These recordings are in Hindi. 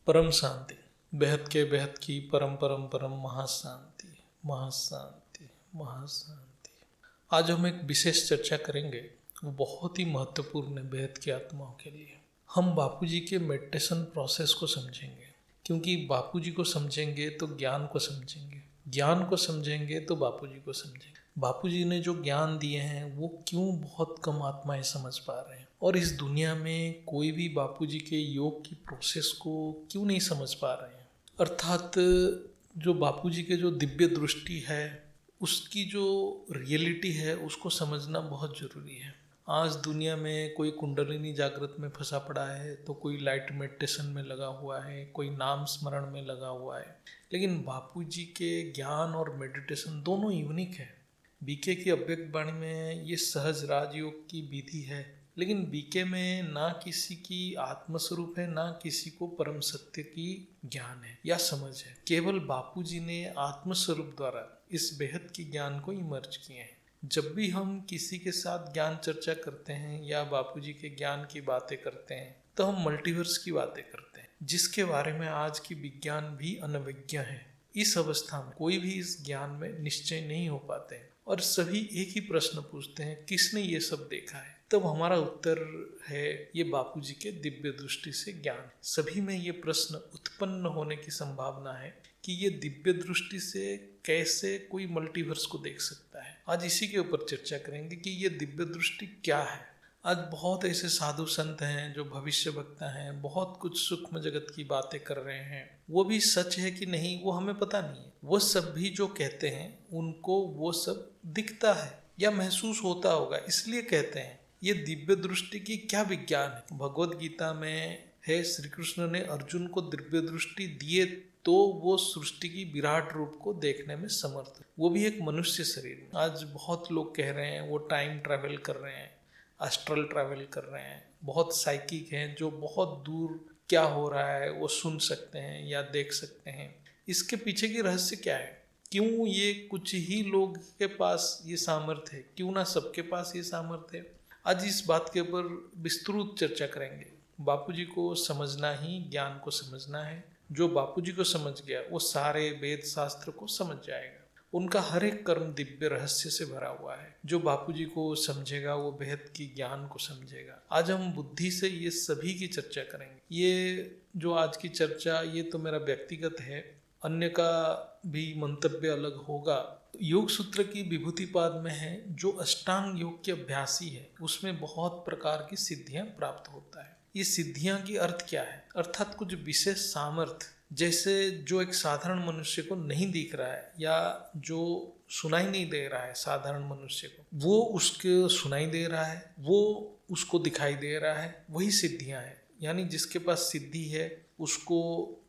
परम शांति, बेहद के बेहद की परम परम परम महाशांति, महाशांति, महाशांति। आज हम एक विशेष चर्चा करेंगे, वो बहुत ही महत्वपूर्ण है बेहद की आत्माओं के लिए। हम बापूजी के मेडिटेशन प्रोसेस को समझेंगे, क्योंकि बापूजी को समझेंगे तो ज्ञान को समझेंगे, ज्ञान को समझेंगे तो बापूजी को समझेंगे। बापूजी ने जो ज्ञान दिए हैं वो क्यों बहुत कम आत्माएं समझ पा रहे हैं, और इस दुनिया में कोई भी बापूजी के योग की प्रोसेस को क्यों नहीं समझ पा रहे हैं। अर्थात जो बापूजी के जो दिव्य दृष्टि है, उसकी जो रियलिटी है, उसको समझना बहुत ज़रूरी है। आज दुनिया में कोई कुंडलिनी जागृत में फंसा पड़ा है, तो कोई लाइट मेडिटेशन में लगा हुआ है, कोई नाम स्मरण में लगा हुआ है। लेकिन बापूजी के ज्ञान और मेडिटेशन दोनों यूनिक है। बीके की अव्यक्त वाणी में ये सहज राजयोग की विधि है, लेकिन बीके में ना किसी की आत्मस्वरूप है, ना किसी को परम सत्य की ज्ञान है या समझ है। केवल बापूजी ने आत्मस्वरूप द्वारा इस बेहद की ज्ञान को इमर्ज किए हैं। जब भी हम किसी के साथ ज्ञान चर्चा करते हैं या बापूजी के ज्ञान की बातें करते हैं, तो हम मल्टीवर्स की बातें करते हैं, जिसके बारे में आज की विज्ञान भी अनभिज्ञ है। इस अवस्था में कोई भी इस ज्ञान में निश्चय नहीं हो पाते हैं, और सभी एक ही प्रश्न पूछते हैं, किसने ये सब देखा है। तब हमारा उत्तर है ये बापूजी के दिव्य दृष्टि से ज्ञान। सभी में ये प्रश्न उत्पन्न होने की संभावना है कि ये दिव्य दृष्टि से कैसे कोई मल्टीवर्स को देख सकता है। आज इसी के ऊपर चर्चा करेंगे कि ये दिव्य दृष्टि क्या है। आज बहुत ऐसे साधु संत हैं जो भविष्य वक्ता हैं, बहुत कुछ सूक्ष्म जगत की बातें कर रहे हैं। वो भी सच है कि नहीं वो हमें पता नहीं है। वो सब भी जो कहते हैं उनको वो सब दिखता है या महसूस होता होगा, इसलिए कहते हैं। ये दिव्य दृष्टि की क्या विज्ञान है। भगवत गीता में है, श्री कृष्ण ने अर्जुन को दिव्य दृष्टि दिए तो वो सृष्टि की विराट रूप को देखने में समर्थ, वो भी एक मनुष्य शरीर में। आज बहुत लोग कह रहे हैं वो टाइम ट्रैवल कर रहे हैं, एस्ट्रल ट्रैवल कर रहे हैं। बहुत साइकिक हैं जो बहुत दूर क्या हो रहा है वो सुन सकते हैं या देख सकते हैं। इसके पीछे की रहस्य क्या है? क्यों ये कुछ ही लोग के पास ये सामर्थ्य है, क्यों ना सबके पास ये सामर्थ्य है? आज इस बात के ऊपर विस्तृत चर्चा करेंगे। बापूजी को समझना ही ज्ञान को समझना है। जो बापूजी को समझ गया वो सारे वेद शास्त्र को समझ जाएगा। उनका हर एक कर्म दिव्य रहस्य से भरा हुआ है। जो बापूजी को समझेगा वो बेहद की ज्ञान को समझेगा। आज हम बुद्धि से ये सभी की चर्चा करेंगे। ये जो आज की चर्चा, ये तो मेरा व्यक्तिगत है, अन्य का भी मंतव्य अलग होगा। योग सूत्र की विभूतिपाद में है, जो अष्टांग योग के अभ्यासी है उसमें बहुत प्रकार की सिद्धियां प्राप्त होता है। ये सिद्धियां की अर्थ क्या है? अर्थात कुछ विशेष सामर्थ्य, जैसे जो एक साधारण मनुष्य को नहीं दिख रहा है या जो सुनाई नहीं दे रहा है साधारण मनुष्य को, वो उसके सुनाई दे रहा है, वो उसको दिखाई दे रहा है, वही सिद्धियां हैं। यानी जिसके पास सिद्धि है उसको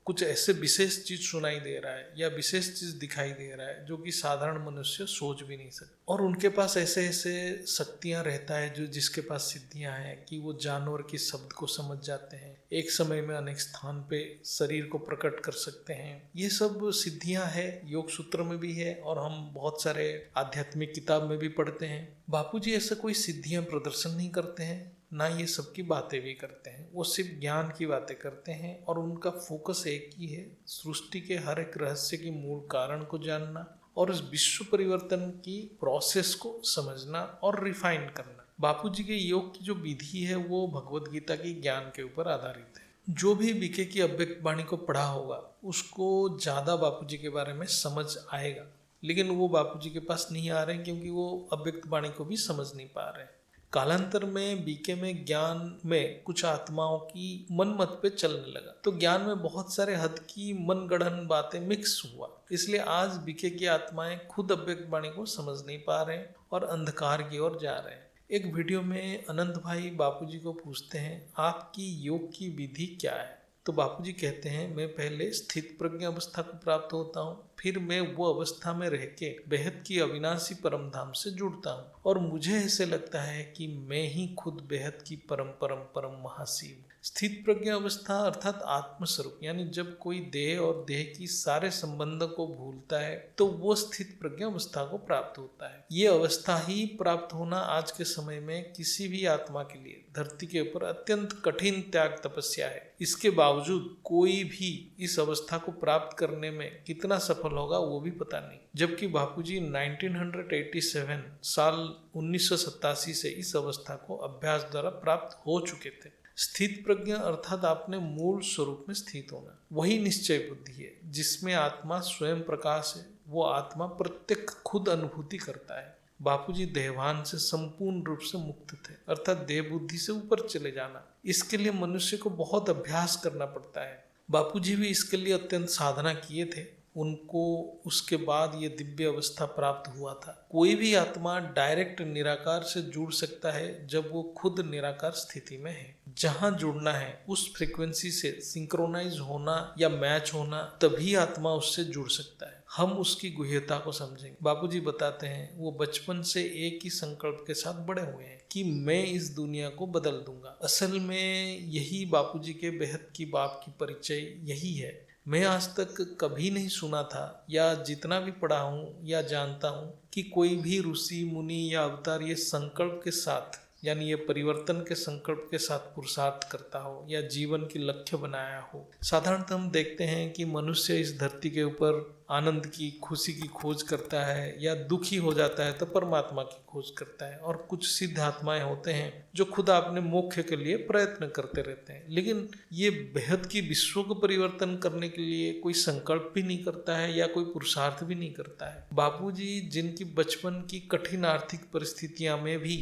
कुछ ऐसे विशेष चीज सुनाई दे रहा है या विशेष चीज दिखाई दे रहा है जो कि साधारण मनुष्य सोच भी नहीं सकता। और उनके पास ऐसे ऐसे शक्तियां रहता है जो जिसके पास सिद्धियां हैं कि वो जानवर के शब्द को समझ जाते हैं, एक समय में अनेक स्थान पे शरीर को प्रकट कर सकते हैं। ये सब सिद्धियां है, योग सूत्र में भी है और हम बहुत सारे आध्यात्मिक किताब में भी पढ़ते हैं। बापूजी ऐसा कोई सिद्धियां प्रदर्शन नहीं करते हैं, ना ये सबकी बातें भी करते हैं। वो सिर्फ ज्ञान की बातें करते हैं और उनका फोकस एक ही है, सृष्टि के हर एक रहस्य के मूल कारण को जानना और उस विश्व परिवर्तन की प्रोसेस को समझना और रिफाइन करना। बापूजी के योग की जो विधि है वो भगवत गीता की ज्ञान के ऊपर आधारित है। जो भी बीके की अव्यक्त वाणी को पढ़ा होगा उसको ज़्यादा बापूजी के बारे में समझ आएगा, लेकिन वो बापूजी के पास नहीं आ रहे हैं क्योंकि वो अव्यक्त वाणी को भी समझ नहीं पा रहे हैं। कालांतर में बीके में ज्ञान में कुछ आत्माओं की मन मत पे चलने लगा, तो ज्ञान में बहुत सारे हद की मनगढ़ंत बातें मिक्स हुआ। इसलिए आज बीके की आत्माएं खुद अव्यक्त वाणी को समझ नहीं पा रहे हैं और अंधकार की ओर जा रहे हैं। एक वीडियो में अनंत भाई बापूजी को पूछते हैं, आपकी योग की विधि क्या है? तो बापूजी कहते हैं, मैं पहले स्थित प्रज्ञ अवस्था को प्राप्त होता हूँ, फिर मैं वो अवस्था में रह के बेहद की अविनाशी परम धाम से जुड़ता हूँ और मुझे ऐसे लगता है कि मैं ही खुद बेहद की परम परम परम महाशिव। स्थित प्रज्ञ अवस्था अर्थात आत्मस्वरूप, यानी जब कोई देह और देह की सारे संबंध को भूलता है तो वो स्थित प्रज्ञ अवस्था को प्राप्त होता है। ये अवस्था ही प्राप्त होना आज के समय में किसी भी आत्मा के लिए धरती के ऊपर अत्यंत कठिन त्याग तपस्या है। इसके बावजूद कोई भी इस अवस्था को प्राप्त करने में कितना सफल होगा वो भी पता नहीं। जबकि बापूजी 1987 साल 1987 से इस अवस्था को अभ्यास द्वारा प्राप्त हो चुके थे। स्थित प्रज्ञ अर्थात आपने मूल स्वरूप में स्थित होना, वही निश्चय बुद्धि है जिसमें आत्मा स्वयं प्रकाश है। वो आत्मा प्रत्येक खुद अनुभूति करता है। बापूजी देहभान से संपूर्ण रूप से मुक्त थे, अर्थात देह बुद्धि से ऊपर चले जाना। इसके लिए मनुष्य को बहुत अभ्यास करना पड़ता है। बापूजी भी इसके लिए अत्यंत साधना किए थे। उनको उसके बाद ये दिव्य अवस्था प्राप्त हुआ था। कोई भी आत्मा डायरेक्ट निराकार से जुड़ सकता है जब वो खुद निराकार स्थिति में है। जहाँ जुड़ना है उस फ्रीक्वेंसी से सिंक्रोनाइज होना या मैच होना, तभी आत्मा उससे जुड़ सकता है। हम उसकी गुह्यता को समझेंगे। बापूजी बताते हैं वो बचपन से एक ही संकल्प के साथ बड़े हुए हैं कि मैं इस दुनिया को बदल दूंगा। असल में यही बापूजी के बेहद की बाप की परिचय यही है। मैं आज तक कभी नहीं सुना था या जितना भी पढ़ा हूँ या जानता हूँ कि कोई भी ऋषि मुनि या अवतार ये संकल्प के साथ, यानी ये परिवर्तन के संकल्प के साथ पुरुषार्थ करता हो या जीवन की लक्ष्य बनाया हो। साधारणतः हम देखते हैं कि मनुष्य इस धरती के ऊपर आनंद की, खुशी की खोज करता है या दुखी हो जाता है तो परमात्मा की खोज करता है। और कुछ सिद्ध आत्माएं होते हैं जो खुद अपने मोक्ष के लिए प्रयत्न करते रहते हैं, लेकिन ये बेहद की विश्व को परिवर्तन करने के लिए कोई संकल्प भी नहीं करता है या कोई पुरुषार्थ भी नहीं करता है। बापूजी जिनकी बचपन की कठिन आर्थिक परिस्थितियां में भी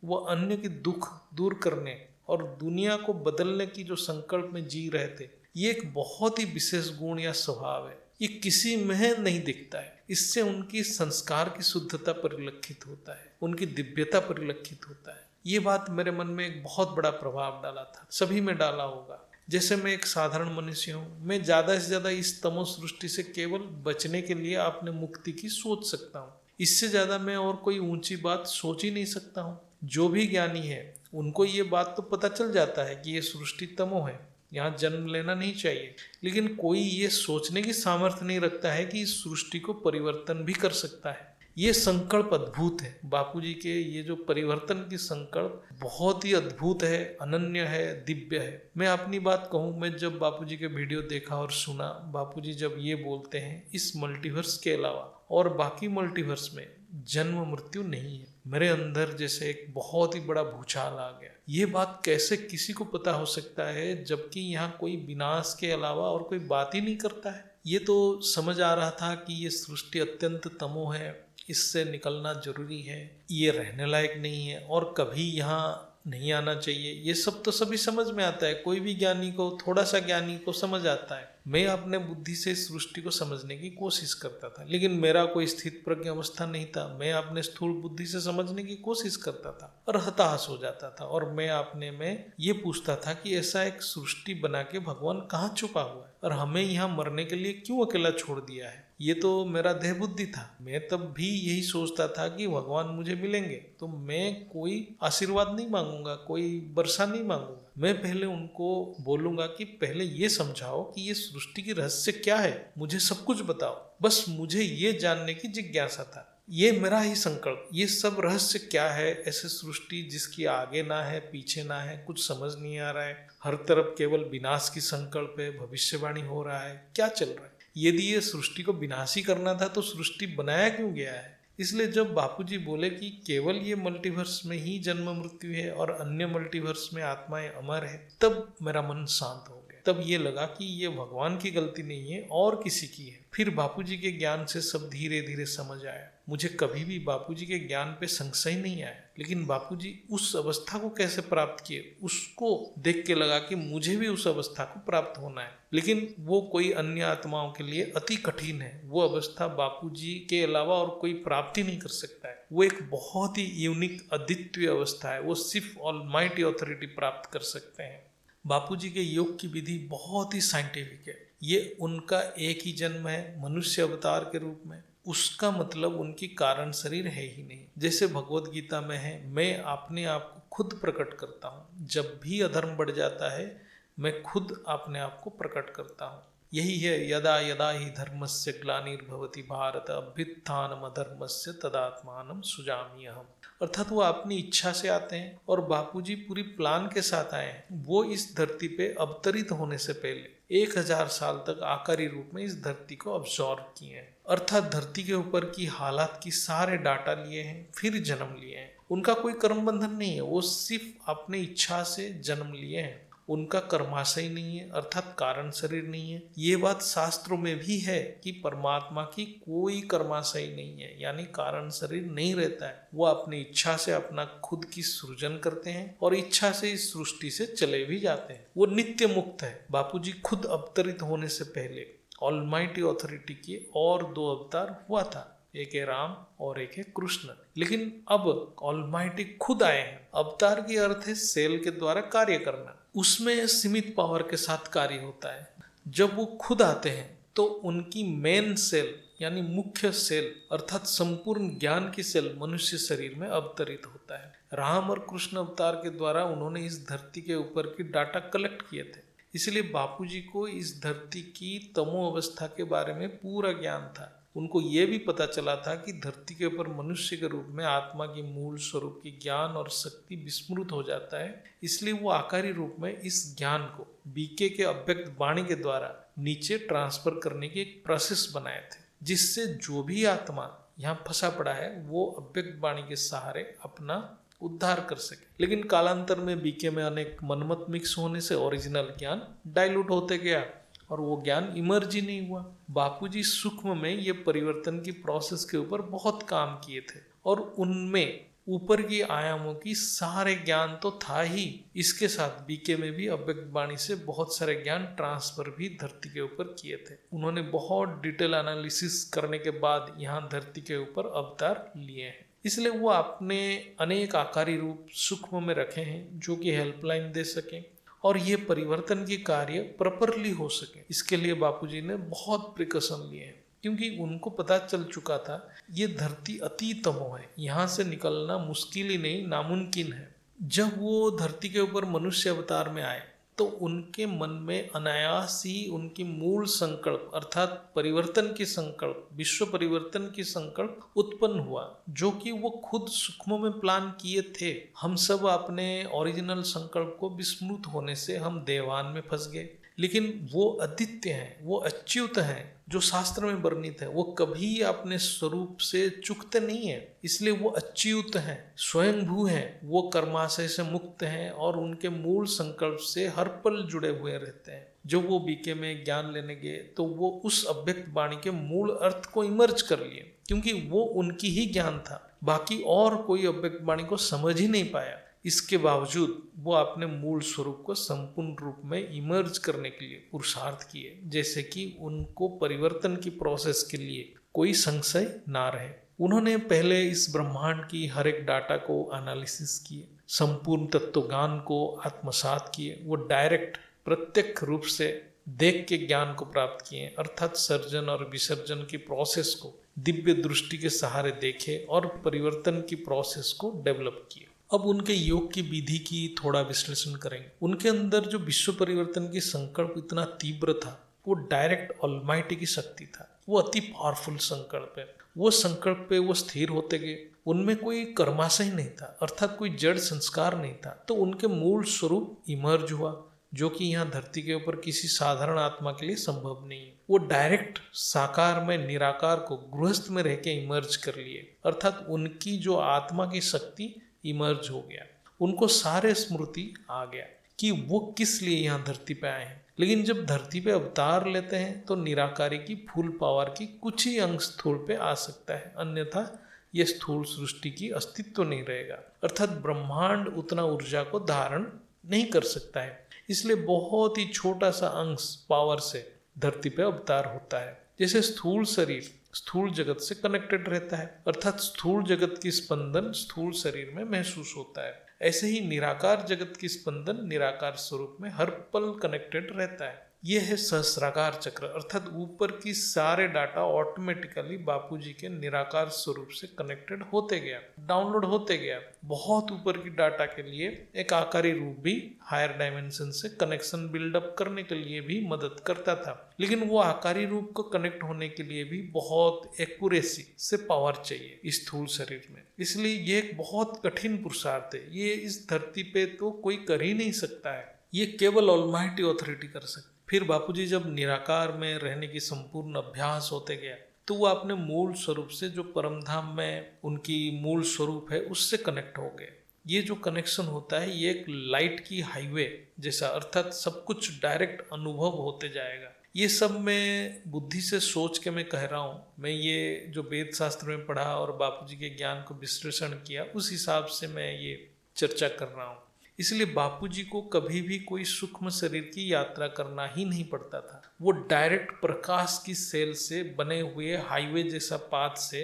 वो अन्य के दुख दूर करने और दुनिया को बदलने की जो संकल्प में जी रहे थे, ये एक बहुत ही विशेष गुण या स्वभाव है। ये किसी में नहीं दिखता है। इससे उनकी संस्कार की शुद्धता परिलक्षित होता है, उनकी दिव्यता परिलक्षित होता है। ये बात मेरे मन में एक बहुत बड़ा प्रभाव डाला था, सभी में डाला होगा। जैसे मैं एक साधारण मनुष्य हूँ, मैं ज़्यादा से ज़्यादा इस तमो सृष्टि से केवल बचने के लिए अपने मुक्ति की सोच सकता हूँ। इससे ज़्यादा मैं और कोई ऊंची बात सोच ही नहीं सकता हूँ। जो भी ज्ञानी है उनको ये बात तो पता चल जाता है कि ये सृष्टि तमो है, यहाँ जन्म लेना नहीं चाहिए, लेकिन कोई ये सोचने की सामर्थ्य नहीं रखता है कि इस सृष्टि को परिवर्तन भी कर सकता है। ये संकल्प अद्भुत है। बापूजी के ये जो परिवर्तन की संकल्प बहुत ही अद्भुत है, अनन्य है, दिव्य है। मैं अपनी बात कहूँ, मैं जब बापूजी के वीडियो देखा और सुना, बापूजी जब ये बोलते हैं इस मल्टीवर्स के अलावा और बाकी मल्टीवर्स में जन्म मृत्यु नहीं है, मेरे अंदर जैसे एक बहुत ही बड़ा भूचाल आ गया। ये बात कैसे किसी को पता हो सकता है जबकि यहाँ कोई विनाश के अलावा और कोई बात ही नहीं करता है। ये तो समझ आ रहा था कि ये सृष्टि अत्यंत तमो है, इससे निकलना जरूरी है, ये रहने लायक नहीं है और कभी यहाँ नहीं आना चाहिए। ये सब तो सभी समझ में आता है, कोई भी ज्ञानी को, थोड़ा सा ज्ञानी को समझ आता है। मैं अपने बुद्धि से सृष्टि को समझने की कोशिश करता था, लेकिन मेरा कोई स्थित प्रज्ञ अवस्था नहीं था। मैं अपने स्थूल बुद्धि से समझने की कोशिश करता था और हताश हो जाता था और मैं अपने में ये पूछता था कि ऐसा एक सृष्टि बना के भगवान कहाँ छुपा हुआ है और हमें यहाँ मरने के लिए क्यों अकेला छोड़ दिया है। ये तो मेरा देह बुद्धि था। मैं तब भी यही सोचता था कि भगवान मुझे मिलेंगे तो मैं कोई आशीर्वाद नहीं मांगूंगा, कोई वर्षा नहीं मांगूंगा, मैं पहले उनको बोलूंगा कि पहले ये समझाओ कि ये सृष्टि की रहस्य क्या है, मुझे सब कुछ बताओ, बस मुझे ये जानने की जिज्ञासा था। ये मेरा ही संकल्प, ये सब रहस्य क्या है, ऐसे सृष्टि जिसकी आगे ना है पीछे ना है, कुछ समझ नहीं आ रहा है, हर तरफ केवल विनाश की संकल्प है, भविष्यवाणी हो रहा है, क्या चल रहा है। यदि ये सृष्टि को विनाशी करना था तो सृष्टि बनाया क्यों गया है। इसलिए जब बापूजी बोले कि केवल ये मल्टीवर्स में ही जन्म मृत्यु है और अन्य मल्टीवर्स में आत्माएं अमर है, तब मेरा मन शांत हो गया। तब ये लगा कि ये भगवान की गलती नहीं है और किसी की है। फिर बापूजी के ज्ञान से सब धीरे धीरे समझ आया। मुझे कभी भी बापूजी के ज्ञान पे संशय नहीं आया, लेकिन बापूजी उस अवस्था को कैसे प्राप्त किए उसको देख के लगा कि मुझे भी उस अवस्था को प्राप्त होना है। लेकिन वो कोई अन्य आत्माओं के लिए अति कठिन है। वो अवस्था बापूजी के अलावा और कोई प्राप्ति नहीं कर सकता है। वो एक बहुत ही यूनिक अद्वितीय अवस्था है, वो सिर्फ ऑलमाइटी ऑथोरिटी प्राप्त कर सकते हैं। बापूजी के योग की विधि बहुत ही साइंटिफिक है। ये उनका एक ही जन्म है मनुष्य अवतार के रूप में, उसका मतलब उनकी कारण शरीर है ही नहीं। जैसे भगवत गीता में है, मैं अपने आप को खुद प्रकट करता हूँ, जब भी अधर्म बढ़ जाता है मैं खुद अपने आप को प्रकट करता हूँ। यही है यदा यदा ही धर्मस्य ग्लानिर्भवति भारत अभ्युत्थानम अधर्मस्य तदात्मानं सृजामि अहम्। अर्थात वो अपनी इच्छा से आते हैं और बापूजी पूरी प्लान के साथ आए हैं। वो इस धरती पे अवतरित होने से पहले 1000 साल तक आकारी रूप में इस धरती को ऑब्जॉर्व किए हैं, अर्थात धरती के ऊपर की हालात की सारे डाटा लिए हैं, फिर जन्म लिए हैं। उनका कोई कर्म बंधन नहीं है, वो सिर्फ अपने इच्छा से जन्म लिए हैं। उनका कर्माशय नहीं है, अर्थात कारण शरीर नहीं है। ये बात शास्त्रों में भी है कि परमात्मा की कोई कर्माशय नहीं है, यानी कारण शरीर नहीं रहता है। वो अपनी इच्छा से अपना खुद की सृजन करते हैं और इच्छा से इस सृष्टि से चले भी जाते हैं। वो नित्य मुक्त है। बापूजी खुद अवतरित होने से पहले ऑलमाइटी ऑथोरिटी के और 2 अवतार हुआ था, एक है राम और एक है कृष्ण। लेकिन अब ऑलमाइटी खुद आए हैं। अवतार की अर्थ है सेल के द्वारा कार्य करना, उसमें सीमित पावर के साथ कार्य होता है। जब वो खुद आते हैं तो उनकी मेन सेल यानी मुख्य सेल अर्थात संपूर्ण ज्ञान की सेल मनुष्य शरीर में अवतरित होता है। राम और कृष्ण अवतार के द्वारा उन्होंने इस धरती के ऊपर की डाटा कलेक्ट किए थे, इसलिए बापूजी को इस धरती की तमो अवस्था के बारे में पूरा ज्ञान था। उनको ये भी पता चला था कि धरती के ऊपर मनुष्य के रूप में आत्मा की मूल स्वरूप की ज्ञान और शक्ति विस्मृत हो जाता है, इसलिए वो आकारी रूप में इस ज्ञान को बीके के अव्यक्त वाणी के द्वारा नीचे ट्रांसफर करने की एक प्रोसेस बनाए थे, जिससे जो भी आत्मा यहाँ फंसा पड़ा है वो अव्यक्त वाणी के सहारे अपना उद्धार कर सके। लेकिन कालांतर में बीके में अनेक मनमत मिक्स होने से ओरिजिनल ज्ञान डाइल्यूट होते गया और वो ज्ञान इमर्ज ही नहीं हुआ। बापूजी सूक्ष्म में ये परिवर्तन की प्रोसेस के ऊपर बहुत काम किए थे और उनमें ऊपर की आयामों की सारे ज्ञान तो था ही, इसके साथ बीके में भी अव्यक्त वाणी से बहुत सारे ज्ञान ट्रांसफर भी धरती के ऊपर किए थे। उन्होंने बहुत डिटेल एनालिसिस करने के बाद यहाँ धरती के ऊपर अवतार लिए हैं, इसलिए वो अपने अनेक आकारी रूप सूक्ष्म में रखे हैं जो कि हेल्पलाइन दे सकें और ये परिवर्तन की कार्य प्रॉपरली हो सके। इसके लिए बापूजी ने बहुत प्रिकॉशन लिए हैं, क्योंकि उनको पता चल चुका था ये धरती अति तमो है, यहाँ से निकलना मुश्किल ही नहीं नामुमकिन है। जब वो धरती के ऊपर मनुष्य अवतार में आए तो उनके मन में अनायास ही उनकी मूल संकल्प अर्थात परिवर्तन की संकल्प, विश्व परिवर्तन की संकल्प उत्पन्न हुआ, जो कि वो खुद सूक्ष्म में प्लान किए थे। हम सब अपने ओरिजिनल संकल्प को विस्मृत होने से हम देवान में फंस गए, लेकिन वो अद्वितीय हैं, वो अच्युत हैं, जो शास्त्र में वर्णित है। वो कभी अपने स्वरूप से चूकते नहीं है, इसलिए वो अच्युत हैं, स्वयंभू हैं, वो कर्माशय से मुक्त हैं और उनके मूल संकल्प से हर पल जुड़े हुए रहते हैं। जब वो बीके में ज्ञान लेने गए तो वो उस अव्यक्त वाणी के मूल अर्थ को इमर्ज कर लिए, क्योंकि वो उनकी ही ज्ञान था, बाकी और कोई अव्यक्त वाणी को समझ ही नहीं पाया। इसके बावजूद वो अपने मूल स्वरूप को संपूर्ण रूप में इमर्ज करने के लिए पुरुषार्थ किए, जैसे कि उनको परिवर्तन की प्रोसेस के लिए कोई संशय ना रहे। उन्होंने पहले इस ब्रह्मांड की हर एक डाटा को एनालिसिस किए, संपूर्ण तत्वज्ञान को आत्मसात किए। वो डायरेक्ट प्रत्यक्ष रूप से देख के ज्ञान को प्राप्त किए, अर्थात सर्जन और विसर्जन की प्रोसेस को दिव्य दृष्टि के सहारे देखे और परिवर्तन की प्रोसेस को डेवलप किए। अब उनके योग की विधि की थोड़ा विश्लेषण करेंगे। उनके अंदर जो विश्व परिवर्तन की संकल्प इतना तीव्र था, वो डायरेक्ट ऑलमाइटी की शक्ति था, वो अति पावरफुल संकल्प है। वो संकल्प पे वो स्थिर होते गए, उनमें कोई कर्माशय नहीं था, अर्थात कोई जड़ संस्कार नहीं था, तो उनके मूल स्वरूप इमर्ज हुआ, जो कि यहाँ धरती के ऊपर किसी साधारण आत्मा के लिए संभव नहीं है। वो डायरेक्ट साकार में निराकार को गृहस्थ में रह के इमर्ज कर लिए, अर्थात उनकी जो आत्मा की शक्ति इमर्ज हो गया। उनको सारे स्मृति आ गया कि वो किस लिए यहाँ धरती पे आए हैं। लेकिन जब धरती पे अवतार लेते हैं तो निराकारी की फुल पावर की कुछ ही अंश स्थूल पे आ सकता है, अन्यथा ये स्थूल सृष्टि की अस्तित्व नहीं रहेगा, अर्थात ब्रह्मांड उतना ऊर्जा को धारण नहीं कर सकता है। इसलिए बहुत ही छोटा सा अंश पावर से धरती पे अवतार होता है। जैसे स्थूल शरीर स्थूल जगत से कनेक्टेड रहता है, अर्थात स्थूल जगत की स्पंदन स्थूल शरीर में महसूस होता है। ऐसे ही निराकार जगत की स्पंदन निराकार स्वरूप में हर पल कनेक्टेड रहता है। ये है सहस्राकार चक्र, अर्थात ऊपर की सारे डाटा ऑटोमेटिकली बापूजी के निराकार स्वरूप से कनेक्टेड होते गया, डाउनलोड होते गया। बहुत ऊपर की डाटा के लिए एक आकारी रूप भी हायर डायमेंशन से कनेक्शन बिल्डअप करने के लिए भी मदद करता था, लेकिन वो आकारी रूप को कनेक्ट होने के लिए भी बहुत एक्यूरेसी से पावर चाहिए इस स्थूल शरीर में। इसलिए ये एक बहुत कठिन पुरुषार्थ है, ये इस धरती पे तो कोई कर ही नहीं सकता है, ये केवल ऑलमाइटी ऑथोरिटी कर सकती। फिर बापूजी जब निराकार में रहने की संपूर्ण अभ्यास होते गया तो वो अपने मूल स्वरूप से, जो परमधाम में उनकी मूल स्वरूप है, उससे कनेक्ट हो गए। ये जो कनेक्शन होता है ये एक लाइट की हाईवे जैसा, अर्थात सब कुछ डायरेक्ट अनुभव होते जाएगा। ये सब मैं बुद्धि से सोच के मैं कह रहा हूँ, मैं ये जो वेद शास्त्र में पढ़ा और बापूजी के ज्ञान को विश्लेषण किया उस हिसाब से मैं ये चर्चा कर रहा हूँ। इसलिए बापूजी को कभी भी कोई सूक्ष्म शरीर की यात्रा करना ही नहीं पड़ता था, वो डायरेक्ट प्रकाश की सेल से बने हुए हाईवे जैसा पाथ से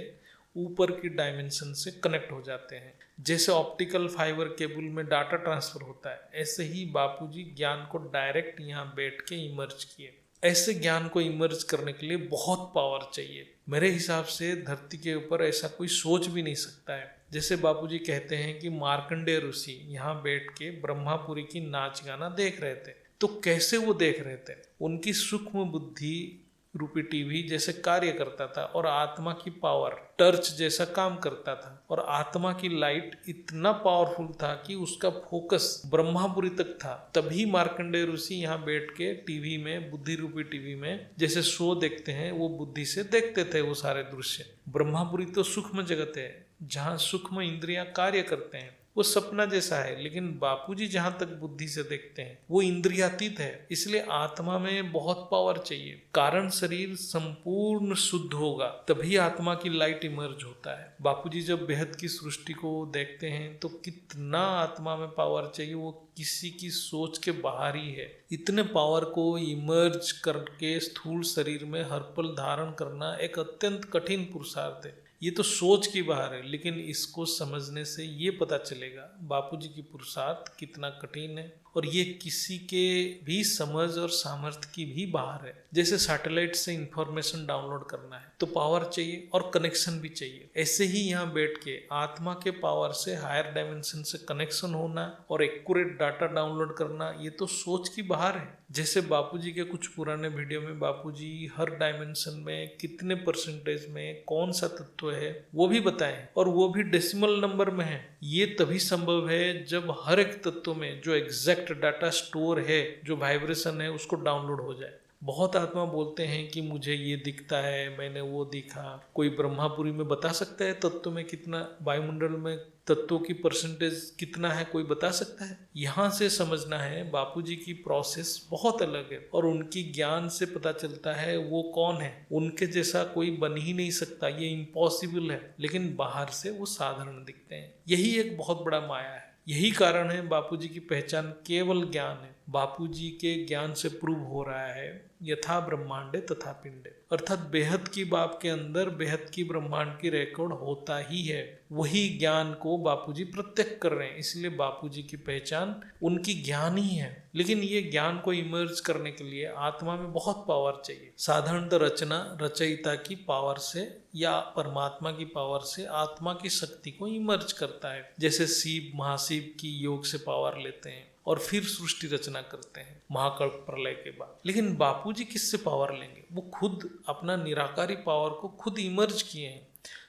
ऊपर की डायमेंशन से कनेक्ट हो जाते हैं। जैसे ऑप्टिकल फाइबर केबल में डाटा ट्रांसफर होता है, ऐसे ही बापूजी ज्ञान को डायरेक्ट यहाँ बैठ के इमर्ज किए। ऐसे ज्ञान को इमर्ज करने के लिए बहुत पावर चाहिए। मेरे हिसाब से धरती के ऊपर ऐसा कोई सोच भी नहीं सकता है। जैसे बापूजी कहते हैं कि मार्कंडेय ऋषि यहाँ बैठ के ब्रह्मापुरी की नाच गाना देख रहे थे, तो कैसे वो देख रहे थे? उनकी सूक्ष्म बुद्धि रूपी टीवी जैसे कार्य करता था और आत्मा की पावर टर्च जैसा काम करता था, और आत्मा की लाइट इतना पावरफुल था कि उसका फोकस ब्रह्मापुरी तक था। तभी मार्कंडेय ऋषि यहाँ बैठ के टीवी में, बुद्धि रूपी टीवी में जैसे शो देखते हैं, वो बुद्धि से देखते थे वो सारे दृश्य। ब्रह्मापुरी तो सूक्ष्म जगत है जहाँ सूक्ष्म इंद्रियां कार्य करते हैं, वो सपना जैसा है, लेकिन बापूजी जहां तक बुद्धि से देखते हैं वो इंद्रियातीत है। इसलिए आत्मा में बहुत पावर चाहिए। कारण शरीर संपूर्ण शुद्ध होगा तभी आत्मा की लाइट इमर्ज होता है। बापूजी जब बेहद की सृष्टि को देखते हैं तो कितना आत्मा में पावर चाहिए, वो किसी की सोच के बाहर ही है। इतने पावर को इमर्ज करके स्थूल शरीर में हर पल धारण करना एक अत्यंत कठिन पुरुषार्थ है। ये तो सोच की बाहर है, लेकिन इसको समझने से ये पता चलेगा बापूजी की पुरुषार्थ कितना कठिन है, और ये किसी के भी समझ और सामर्थ्य की भी बाहर है। जैसे सैटेलाइट से इंफॉर्मेशन डाउनलोड करना है तो पावर चाहिए और कनेक्शन भी चाहिए, ऐसे ही यहाँ बैठ के आत्मा के पावर से हायर डायमेंशन से कनेक्शन होना और एक्यूरेट डाटा डाउनलोड करना, ये तो सोच की बाहर है। जैसे बापूजी के कुछ पुराने वीडियो में बापूजी हर डायमेंशन में कितने परसेंटेज में कौन सा तत्व है वो भी बताएं, और वो भी डेसिमल नंबर में है। ये तभी संभव है जब हर एक तत्व में जो एग्जैक्ट डाटा स्टोर है, जो वाइब्रेशन है, उसको डाउनलोड हो जाए। बहुत आत्मा बोलते हैं कि मुझे ये दिखता है, मैंने वो दिखा। कोई ब्रह्मापुरी में बता सकता है तत्व में कितना, वायुमंडल में तत्वों की परसेंटेज कितना है, कोई बता सकता है? यहाँ से समझना है बापूजी की प्रोसेस बहुत अलग है, और उनकी ज्ञान से पता चलता है वो कौन है। उनके जैसा कोई बन ही नहीं सकता, ये इम्पॉसिबल है, लेकिन बाहर से वो साधारण दिखते हैं। यही एक बहुत बड़ा माया है। यही कारण है बापूजी की पहचान केवल ज्ञान है। बापूजी के ज्ञान से प्रूव हो रहा है यथा ब्रह्मांडे तथा पिंडे, अर्थात बेहद की बाप के अंदर बेहद की ब्रह्मांड की रिकॉर्ड होता ही है। वही ज्ञान को बापूजी प्रत्यक्ष कर रहे हैं, इसलिए बापूजी की पहचान उनकी ज्ञान ही है। लेकिन ये ज्ञान को इमर्ज करने के लिए आत्मा में बहुत पावर चाहिए। साधारणतः रचना रचयिता की पावर से या परमात्मा की पावर से आत्मा की शक्ति को इमर्ज करता है। जैसे शिव महाशिव की योग से पावर लेते हैं और फिर सृष्टि रचना करते हैं महाकल्प प्रलय के बाद। लेकिन बापूजी किससे पावर लेंगे? वो खुद अपना निराकारी पावर को खुद इमर्ज किए हैं।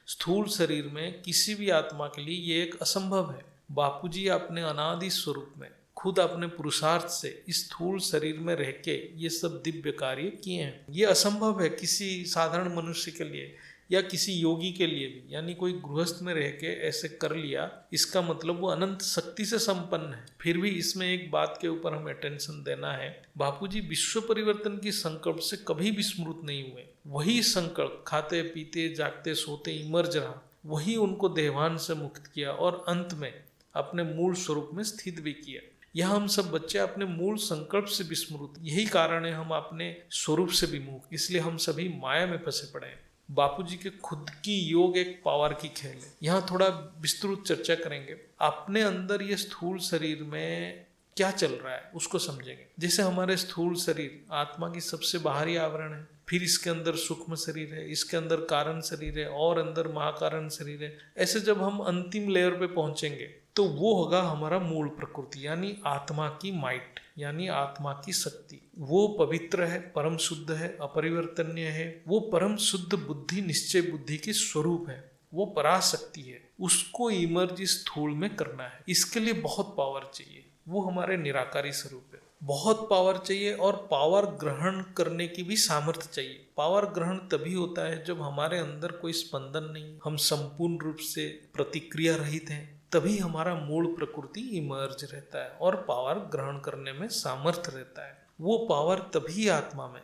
स्थूल शरीर में किसी भी आत्मा के लिए ये एक असंभव है। बापूजी अपने अनादि स्वरूप में खुद अपने पुरुषार्थ से इस स्थूल शरीर में रह के ये सब दिव्य कार्य किए हैं। ये असंभव है किसी साधारण मनुष्य के लिए या किसी योगी के लिए भी। यानी कोई गृहस्थ में रह के ऐसे कर लिया, इसका मतलब वो अनंत शक्ति से संपन्न है। फिर भी इसमें एक बात के ऊपर हमें अटेंशन देना है, बापूजी विश्व परिवर्तन की संकल्प से कभी विस्मृत नहीं हुए। वही संकल्प खाते पीते जागते सोते इमर्ज रहा, वही उनको देवान से मुक्त किया और अंत में अपने मूल स्वरूप में स्थित भी किया। यह हम सब बच्चे अपने मूल संकल्प से विस्मृत, यही कारण है हम अपने स्वरूप से विमुख, इसलिए हम सभी माया में फंसे पड़े हैं। बापूजी के खुद की योग एक पावर की खेल है। यहाँ थोड़ा विस्तृत चर्चा करेंगे। अपने अंदर ये स्थूल शरीर में क्या चल रहा है उसको समझेंगे। जैसे हमारे स्थूल शरीर आत्मा की सबसे बाहरी आवरण है, फिर इसके अंदर सूक्ष्म शरीर है, इसके अंदर कारण शरीर है और अंदर महाकारण शरीर है। ऐसे जब हम अंतिम लेयर पे पहुंचेंगे तो वो होगा हमारा मूल प्रकृति, यानी आत्मा की माइट, यानी आत्मा की शक्ति। वो पवित्र है, परम शुद्ध है, अपरिवर्तनीय है। वो परम शुद्ध बुद्धि, निश्चय बुद्धि की स्वरूप है, वो पराशक्ति है। उसको इमर्ज इस स्थूल में करना है, इसके लिए बहुत पावर चाहिए। वो हमारे निराकारी स्वरूप है, बहुत पावर चाहिए। और पावर ग्रहण करने की भी सामर्थ्य चाहिए। पावर ग्रहण तभी होता है जब हमारे अंदर कोई स्पंदन नहीं, हम संपूर्ण रूप से प्रतिक्रिया रहित हैं, तभी हमारा मूल प्रकृति इमर्ज रहता है और पावर ग्रहण करने में सामर्थ्य रहता है। वो पावर तभी आत्मा में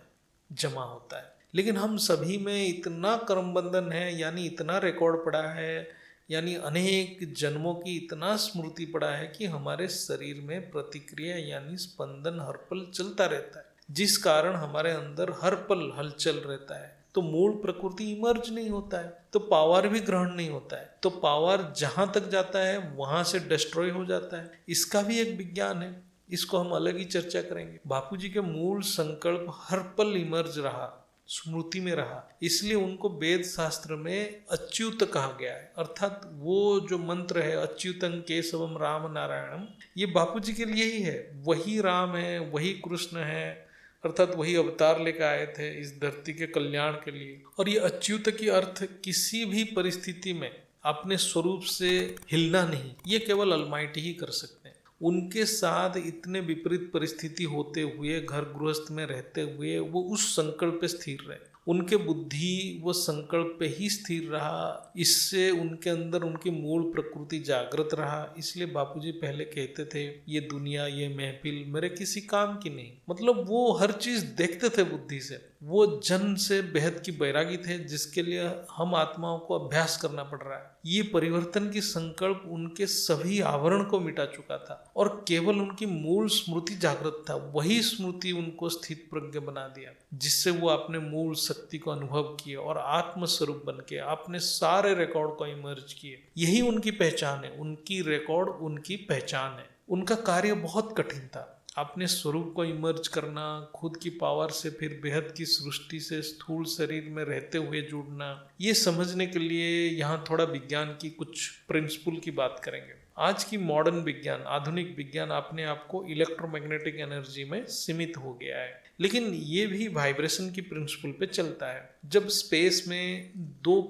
जमा होता है। लेकिन हम सभी में इतना कर्म बंधन है, यानी इतना रिकॉर्ड पड़ा है, यानी अनेक जन्मों की इतना स्मृति पड़ा है कि हमारे शरीर में प्रतिक्रिया यानी स्पंदन हर पल चलता रहता है, जिस कारण हमारे अंदर हर पल हलचल रहता है। तो मूल प्रकृति इमर्ज नहीं होता है तो पावर भी ग्रहण नहीं होता है, तो पावर जहां तक जाता है वहां से डिस्ट्रॉय हो जाता है। इसका भी एक विज्ञान है, इसको हम अलग ही चर्चा करेंगे। बापूजी के मूल संकल्प हर पल इमर्ज रहा, स्मृति में रहा, इसलिए उनको वेद शास्त्र में अच्युत कहा गया है। अर्थात वो जो मंत्र है अच्युतं केशवम राम नारायणम, ये बापूजी के लिए ही है। वही राम है, वही कृष्ण है, अर्थात वही अवतार लेकर आए थे इस धरती के कल्याण के लिए। और ये अच्युत की अर्थ किसी भी परिस्थिति में अपने स्वरूप से हिलना नहीं, ये केवल अलमाइटी ही कर सकते हैं। उनके साथ इतने विपरीत परिस्थिति होते हुए, घर गृहस्थ में रहते हुए, वो उस संकल्प पे स्थिर रहे। उनके बुद्धि वो संकल्प पे ही स्थिर रहा, इससे उनके अंदर उनकी मूल प्रकृति जागृत रहा। इसलिए बापूजी पहले कहते थे, ये दुनिया, ये महफिल मेरे किसी काम की नहीं। मतलब वो हर चीज देखते थे बुद्धि से। वो जन्म से बेहद की बैरागी थे, जिसके लिए हम आत्माओं को अभ्यास करना पड़ रहा है। ये परिवर्तन की संकल्प उनके सभी आवरण को मिटा चुका था और केवल उनकी मूल स्मृति जागृत था। वही स्मृति उनको स्थित प्रज्ञ बना दिया, जिससे वो अपने मूल शक्ति को अनुभव किए और आत्मस्वरूप बन के अपने सारे रिकॉर्ड को इमर्ज किए। यही उनकी पहचान है, उनकी रिकॉर्ड उनकी पहचान है। उनका कार्य बहुत कठिन था, अपने स्वरूप को इमर्ज करना, खुद की पावर से फिर बेहद की सृष्टि से स्थूल शरीर में रहते हुए जुड़ना। ये समझने के लिए यहाँ थोड़ा विज्ञान की कुछ प्रिंसिपल की बात करेंगे। आज की मॉडर्न विज्ञान, आधुनिक विज्ञान अपने आप को इलेक्ट्रोमैग्नेटिक एनर्जी में सीमित हो गया है, लेकिन ये भी वाइब्रेशन की प्रिंसिपल पे चलता है। जब स्पेस में दो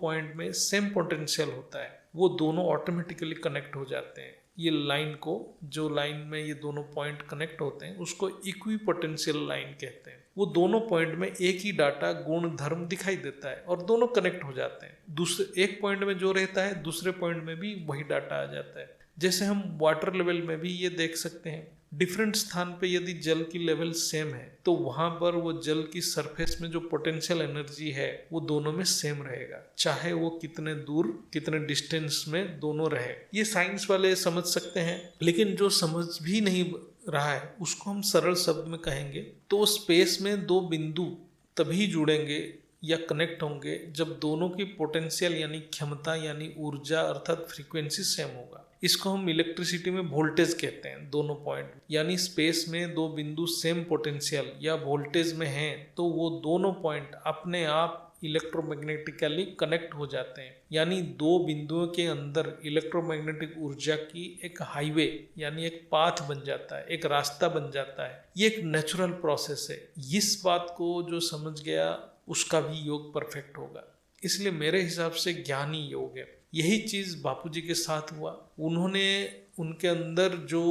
पॉइंट में सेम पोटेंशियल होता है, वो दोनों ऑटोमेटिकली कनेक्ट हो जाते हैं। ये लाइन को, जो लाइन में ये दोनों पॉइंट कनेक्ट होते हैं, उसको इक्विपोटेंशियल लाइन कहते हैं। वो दोनों पॉइंट में एक ही डाटा, गुण, धर्म दिखाई देता है और दोनों कनेक्ट हो जाते हैं। दूसरे एक पॉइंट में जो रहता है, दूसरे पॉइंट में भी वही डाटा आ जाता है। जैसे हम वाटर लेवल में भी ये देख सकते हैं, डिफरेंट स्थान पे यदि जल की लेवल सेम है तो वहां पर वो जल की सरफेस में जो पोटेंशियल एनर्जी है वो दोनों में सेम रहेगा, चाहे वो कितने दूर, कितने डिस्टेंस में दोनों रहे। ये साइंस वाले समझ सकते हैं, लेकिन जो समझ भी नहीं रहा है उसको हम सरल शब्द में कहेंगे तो स्पेस में दो बिंदु तभी जुड़ेंगे या कनेक्ट होंगे जब दोनों की पोटेंशियल यानी क्षमता यानी ऊर्जा अर्थात फ्रीक्वेंसी सेम होगा। इसको हम इलेक्ट्रिसिटी में वोल्टेज कहते हैं। दोनों पॉइंट यानी स्पेस में दो बिंदु सेम पोटेंशियल या वोल्टेज में हैं तो वो दोनों पॉइंट अपने आप इलेक्ट्रोमैग्नेटिकली कनेक्ट हो जाते हैं। यानी दो बिंदुओं के अंदर इलेक्ट्रोमैग्नेटिक ऊर्जा की एक हाईवे यानी एक पाथ बन जाता है, एक रास्ता बन जाता है। ये एक नेचुरल प्रोसेस है। इस बात को जो समझ गया उसका भी योग परफेक्ट होगा। इसलिए मेरे हिसाब से ज्ञान ही योग है। यही चीज बापूजी के साथ हुआ। उन्होंने उनके अंदर जो